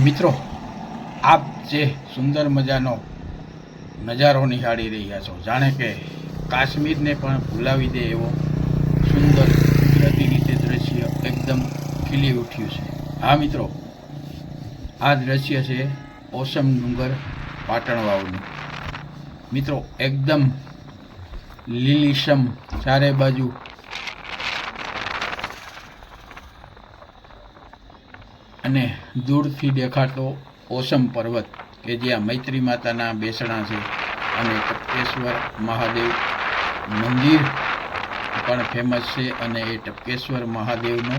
મિત્રો, આપ જે સુંદર મજાનો નજારો નિહાળી રહ્યા છો, જાણે કે કાશ્મીરને પણ ભૂલાવી દે એવો સુંદર કુદરતી રીતે દ્રશ્ય એકદમ ખીલી ઉઠ્યું છે. હા મિત્રો, આ દ્રશ્ય છે ઓસમ ડુંગર પાટણ વાવનું. મિત્રો, એકદમ લીલીછમ ચારે બાજુ અને દૂરથી દેખાતો ઓસમ પર્વત કે જ્યાં મૈત્રી માતાના બેસણા છે અને ટપકેશ્વર મહાદેવ મંદિર પણ ફેમસ છે અને એ ટપકેશ્વર મહાદેવનો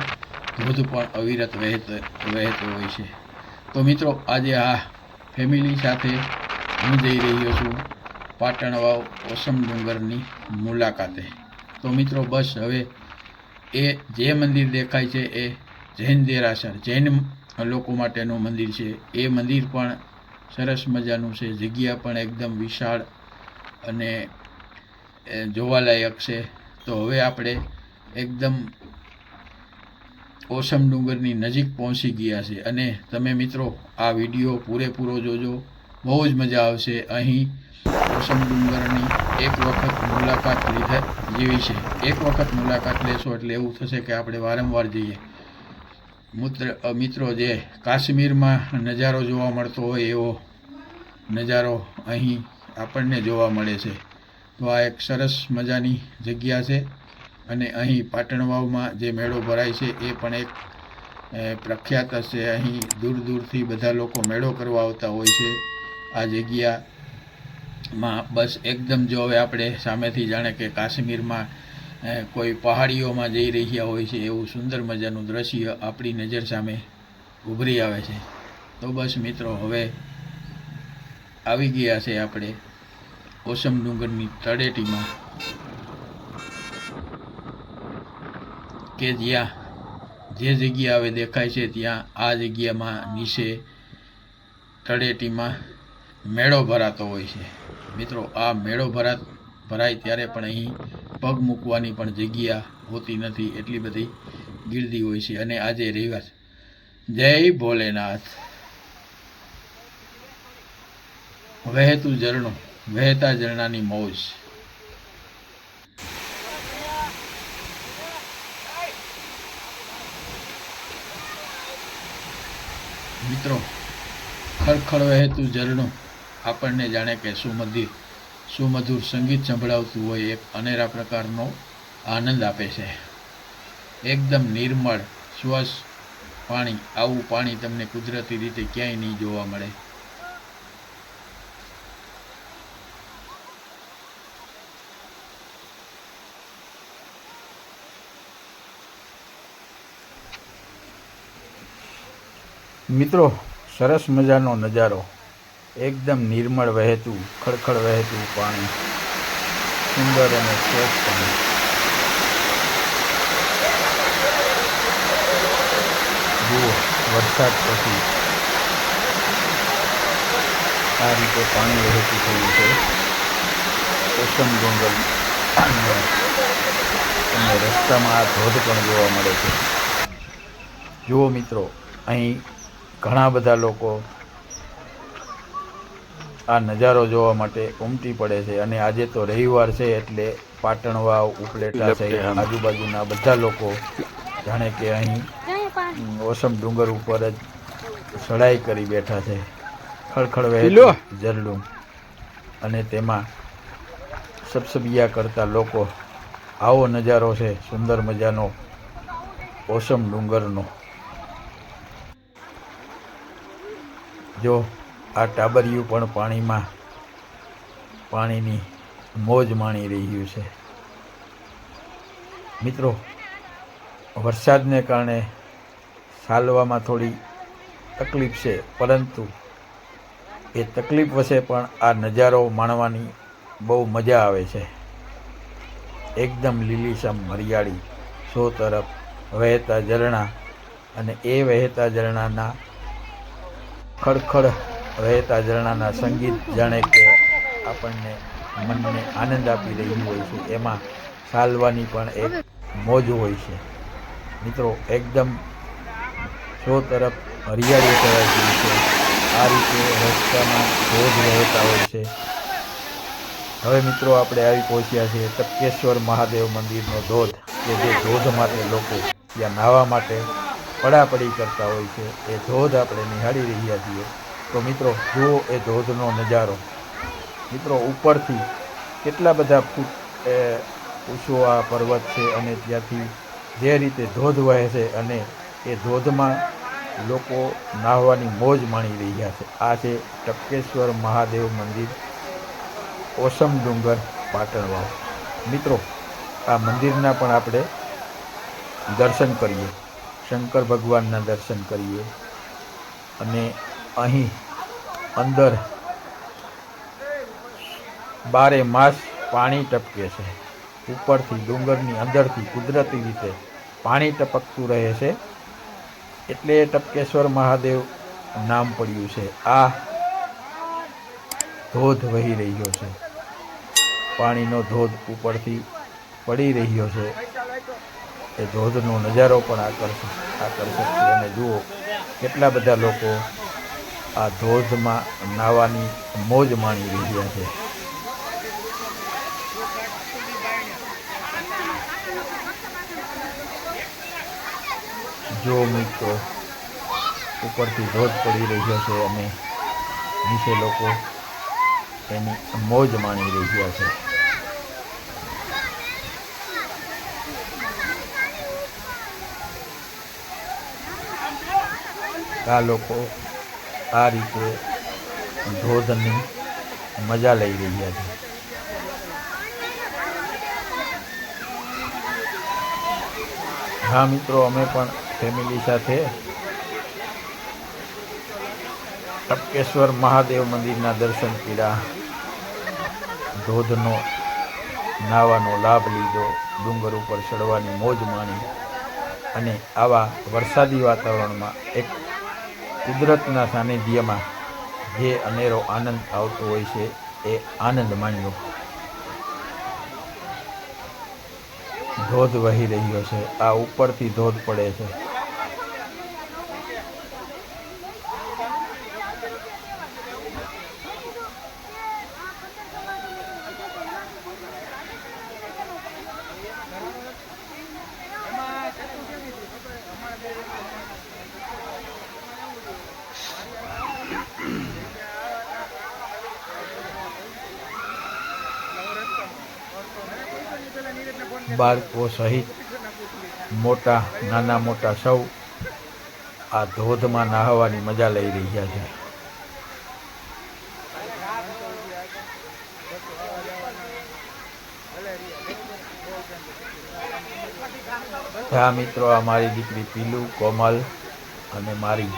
ધોધ પણ અવિરત વહેતો હોય છે. તો મિત્રો, આજે આ ફેમિલી સાથે હું જઈ રહ્યો છું પાટણ વાવ ઓસમ ડુંગરની મુલાકાતે. તો મિત્રો, બસ હવે એ જે મંદિર દેખાય છે એ જૈન દેરાસર, જૈન લોકો માટેનું મંદિર છે. એ મંદિર પણ સરસ મજાનું છે, જગ્યા પણ એકદમ વિશાળ અને જોવાલાયક છે. તો હવે આપણે એકદમ ઓસમ ડુંગરની નજીક પહોંચી ગયા છે અને તમે મિત્રો આ વિડીયો પૂરેપૂરો જોજો, બહુ જ મજા આવશે. અહીં ઓસમ ડુંગરની એક વખત મુલાકાત લીધા જેવી છે. એક વખત મુલાકાત લેશો એટલે એવું થશે કે આપણે વારંવાર જઈએ. મિત્રો, જે કાશ્મીરમાં નજારો જોવા મળતો હોય એવો નજારો અહીં આપણને જોવા મળે છે. તો આ એક સરસ મજાની જગ્યા છે અને અહીં પાટણ વાવમાં જે મેળો ભરાય છે એ પણ એક પ્રખ્યાત છે. અહીં દૂર દૂરથી બધા લોકો મેળો કરવા આવતા હોય છે આ જગ્યામાં. બસ એકદમ જો હવે આપણે સામેથી જાણે કે કાશ્મીરમાં કોઈ પહાડીઓમાં જઈ રહ્યા હોય છે એવું સુંદર મજાનું દ્રશ્ય આપણી નજર સામે ઉભરી આવે છે. તો બસ મિત્રો, હવે આવી ગયા છે આપણે ઓસમ ડુંગરની તળેટીમાં કે જ્યાં જે જગ્યા હવે દેખાય છે ત્યાં આ જગ્યામાં નીચે તળેટીમાં મેળો ભરાતો હોય છે. મિત્રો, આ મેળો ભરાય ત્યારે પણ અહીં પગ મૂકવાની પણ જગ્યા હોતી નથી, એટલી બધી ગીર્દી હોય છે. અને આજે રવિવાર, જય ભોલેનાથ. વહેતું ઝરણું, વહેતા ઝરણાની મોજ. મિત્રો, ખળખળ વહેતું ઝરણું આપણને જાણે કે સુમધુર સંગીત સંભળાવતું હોય, એક અનેરા પ્રકારનો આનંદ આપે છે. એકદમ નિર્મળ સ્વચ્છ પાણી, આવું પાણી તમને કુદરતી રીતે ક્યાંય નહીં જોવા મળે. મિત્રો, સરસ મજાનો નજારો, એકદમ નિર્મળ વહેતું, ખળખળ વહેતું પાણી, સુંદર અને સ્વચ્છ પાણી. જુઓ, વરસાદ પછી આ રીતે પાણી વહેતું થયું છે ઓસમ ડુંગર અને રસ્તામાં આ ધોધ પણ જોવા મળે છે. જુઓ મિત્રો, અહીં ઘણા બધા લોકો આ નજારો જોવા માટે ઉમટી પડે છે અને આજે તો રવિવાર છે એટલે પાટણ વાવ, ઉપલેટા સહિત આજુબાજુના બધા લોકો જાણે કે અહીં ઓસમ ડુંગર ઉપર જ ચડાઈ કરી બેઠા છે. ખળખળ વહેતું ઝરણું અને તેમાં સબસબિયા કરતા લોકો. આવો નજારો છે સુંદર મજાનો ઓસમ ડુંગરનો. જો આ ટાબરિયું પણ પાણીની મોજ માણી રહ્યું છે. મિત્રો, વરસાદને કારણે ચાલવામાં થોડી તકલીફ છે, પરંતુ એ તકલીફ વચ્ચે પણ આ નજારો માણવાની બહુ મજા આવે છે. એકદમ લીલીછમ હરિયાળી, સો તરફ વહેતા ઝરણા અને એ વહેતા ઝરણાના ખળખળ વહેતા ઝરણાના સંગીત જાણે કે આપણને મનને આનંદ આપી રહ્યું હોય છે. એમાં ચાલવાની પણ એક મોજ હોય છે. મિત્રો, એકદમ સો તરફ હરિયાળી છવાઈ ગઈ છે. આ રીતે રસ્તામાં ધોધ વહેતા હોય છે. હવે મિત્રો આપણે આવી પહોંચ્યા છીએ ટપકેશ્વર મહાદેવ મંદિરનો ધોધ, કે જે ધોધ માટે લોકો ત્યાં નાહવા માટે પડાપડી કરતા હોય છે. એ ધોધ આપણે નિહાળી રહ્યા છીએ. તો મિત્રો જુઓ એ ધોધનો નજારો. મિત્રો ઉપરથી કેટલા બધા ફૂટ ઊંચો આ પર્વત છે, અને ત્યાંથી જે રીતે ધોધ વહે છે અને એ ધોધમાં લોકો નાહવાની મોજ માણી રહ્યા છે. આ છે ટપકેશ્વર મહાદેવ મંદિર, ઓસમ ડુંગર, પાટણવાવ. મિત્રો આ મંદિરના પણ આપણે દર્શન કરીએ, શંકર ભગવાનના દર્શન કરીએ. અને અહીં અંદર 12 માસ પાણી ટપકે છે. ઉપરથી ડુંગરની અંદરથી કુદરતી રીતે પાણી ટપકતું રહે છે, એટલે ટપકેશ્વર મહાદેવ નામ પડ્યું છે. આ ધોધ વહી રહ્યો છે, પાણીનો ધોધ ઉપરથી પડી રહ્યો છે. એ ધોધનો નજારો પણ આકર્ષક છે. અને જુઓ કેટલા બધા લોકો આ ધોધમાં નાહવાની મોજ માણી રહ્યા છે. જો મિત્રો ઉપરથી ધોધ પડી રહ્યો છે અને નીચે લોકો એની મોજ માણી રહ્યા છે. આ લોકો આ રીતે ધોધની મજા લઈ રહ્યા છે. હા મિત્રો, અમે પણ ફેમિલી સાથે ટપકેશ્વર મહાદેવ મંદિરના દર્શન કર્યા, ધોધનો નાહવાનો લાભ લીધો, ડુંગર ઉપર ચડવાની મોજ માણી. અને આવા વરસાદી વાતાવરણમાં એક કુદરતના સાનિધ્યમાં જે અનેરો આનંદ આવતો હોય છે, એ આનંદ માણ્યો. ધોધ વહી રહ્યો છે, આ ઉપરથી ધોધ પડે છે. બાળકો સહિત નાના મોટા સૌ આ ધોધમાં નાહવાની મજા લઈ રહ્યા છે. હા મિત્રો, આ મારી દીકરી પીલુ, કોમલ અને મારી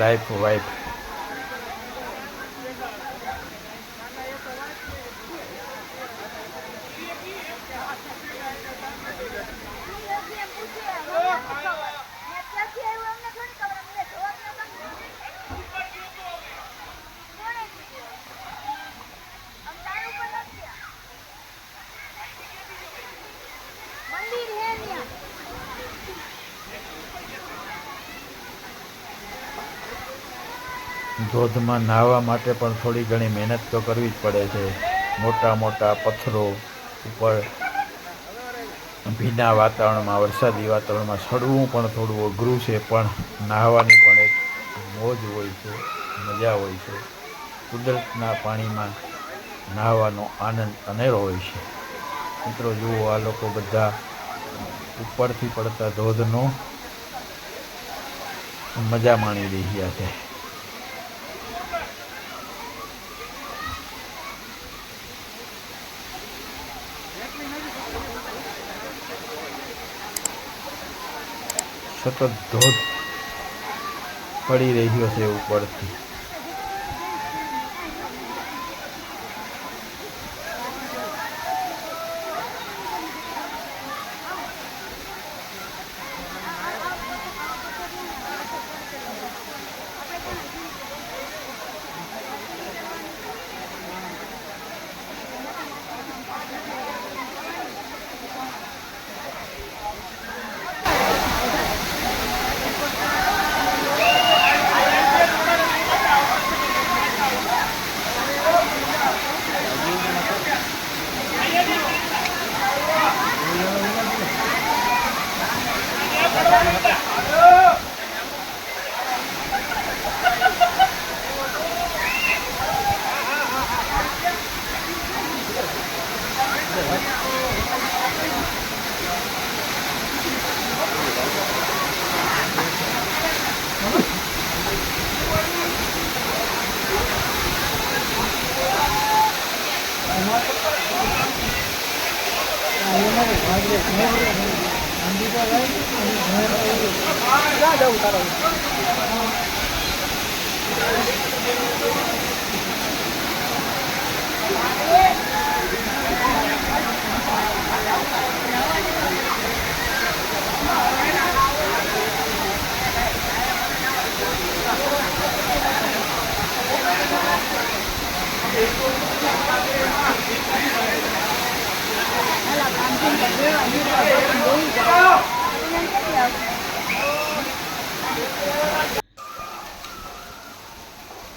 લાઈફ વાઈફ. ધોધમાં નાહવા માટે પણ થોડી ઘણી મહેનત તો કરવી જ પડે છે. મોટા મોટા પથ્થરો ઉપર ભીના વાતાવરણમાં, વરસાદી વાતાવરણમાં ચડવું પણ થોડું અઘરું છે, પણ નાહવાની પણ એક મોજ હોય છે, મજા હોય છે. કુદરતના પાણીમાં નાહવાનો આનંદ અનેરો હોય છે. મિત્રો જુઓ, આ લોકો બધા ઉપરથી પડતા ધોધનો મજા માણી રહ્યા છે. સતત ધોધ પડી રહ્યો છે ઉપરથી.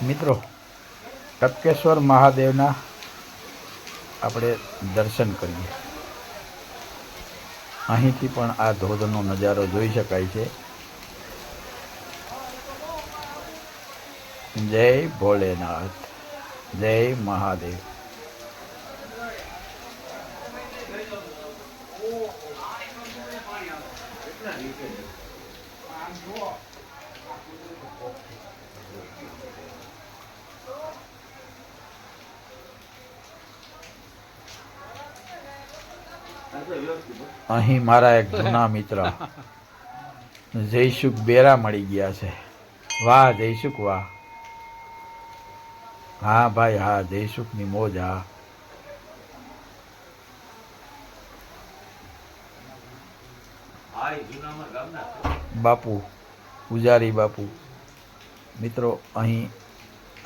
મિત્રો, ટપકેશ્વર મહાદેવના આપણે દર્શન કરીએ. અહીંથી પણ આ ધોધનો નજારો જોઈ શકાય છે. જય ભોલેનાથ, જય મહાદેવ. અહીં મારા એક જૂના મિત્ર જયસુખ બેરા મળી ગયા છે. વાહ જયસુખ વાહ. હા ભાઈ હા, જયસુખની મોજ. હા બાપુ, પૂજારી બાપુ. મિત્રો, અહીં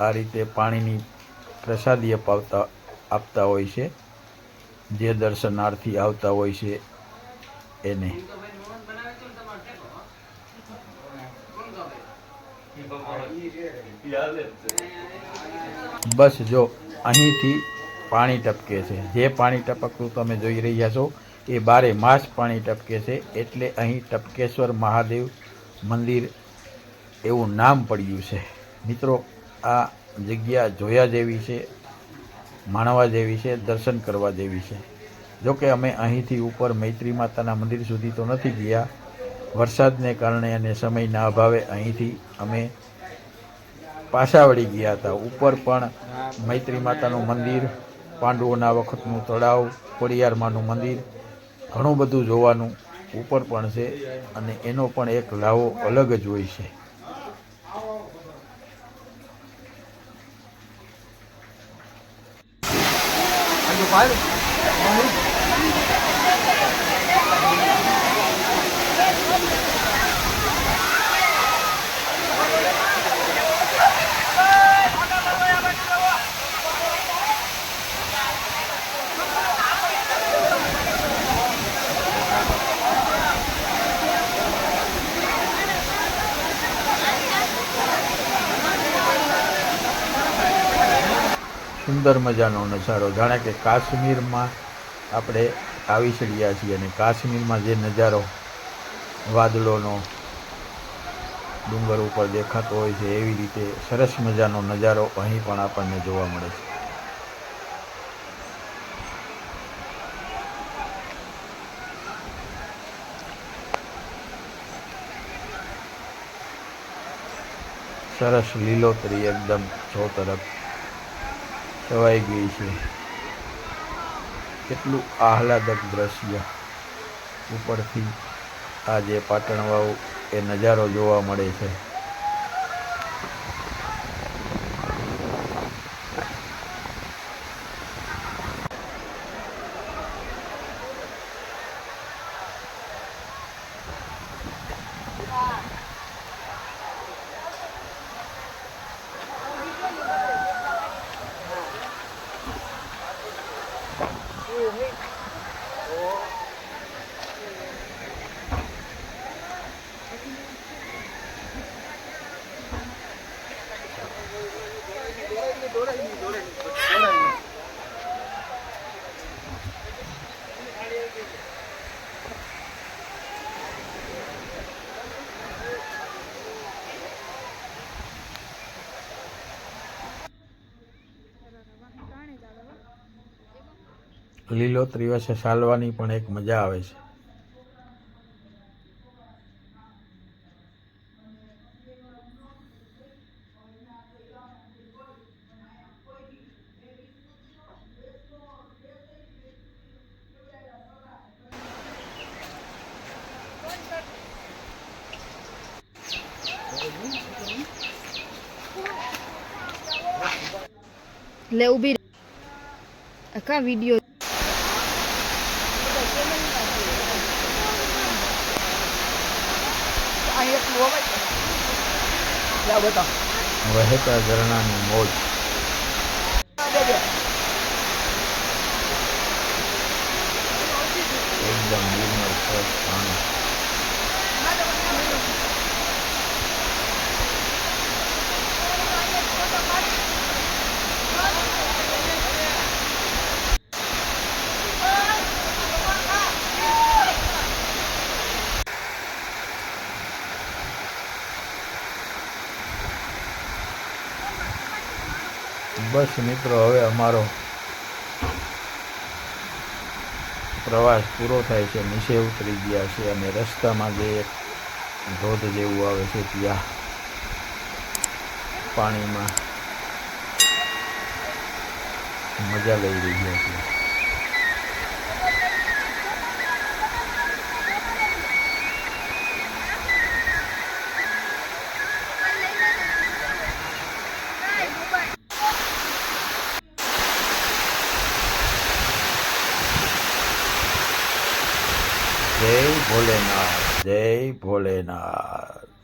આ રીતે પાણીની પ્રસાદી આપતા હોય છે જે દર્શનાર્થી આવતા હોય છે એને. બસ જો અહીંથી પાણી ટપકે છે. જે પાણી ટપકતું તમે જોઈ રહ્યા છો એ 12 માસ પાણી ટપકે છે. એટલે અહીં ટપકેશ્વર મહાદેવ મંદિર એવું નામ પડ્યું છે. મિત્રો, આ જગ્યા જોયા જેવી છે, માણવા જેવી છે, દર્શન કરવા જેવી છે. જોકે અમે અહીંથી ઉપર મૈત્રી માતાના મંદિર સુધી તો નથી ગયા. વરસાદને કારણે અને સમયના અભાવે અહીંથી અમે પાછા વળી ગયા હતા. ઉપર પણ મૈત્રી માતાનું મંદિર, પાંડવોના વખતનું તળાવ, ખોડિયારમાંનું મંદિર, ઘણું બધું જોવાનું ઉપર પણ છે અને એનો પણ એક લાવો અલગ જ હોય છે. સુંદર મજાનો નજારો, જાણે કે કાશ્મીરમાં આપણે આવી ચડ્યા છીએ. અને કાશ્મીરમાં જે નજારો વાદળોનો ડુંગર ઉપર દેખાતો હોય છે એવી રીતે સરસ મજાનો નજારો અહીં પણ આપણને જોવા મળે છે. સરસ લીલોતરી એકદમ ચો તરફ છવાઈ ગઈ છે. કેટલું આહલાદક દ્રશ્ય ઉપરથી આ જે પાટણવાવ એ નજારો જોવા મળે છે. લીલોતરી વચ્ચે ચાલવાની પણ એક મજા આવે છે. લે ઊભી રહે. આ કા વિડિયો વહેતા ઝરણાની મોજ. એકદમ નિર્મળ સ્વચ્છ પાણી. બસ મિત્રો, હવે અમારો પ્રવાસ પૂરો થાય છે. નીચે ઉતરી ગયા છે અને રસ્તામાં જે એક ધોધ જેવું આવે છે ત્યાં પાણીમાં મજા લઈ રહ્યા છીએ. જય ભોલેનાથ, જય ભોલેનાથ.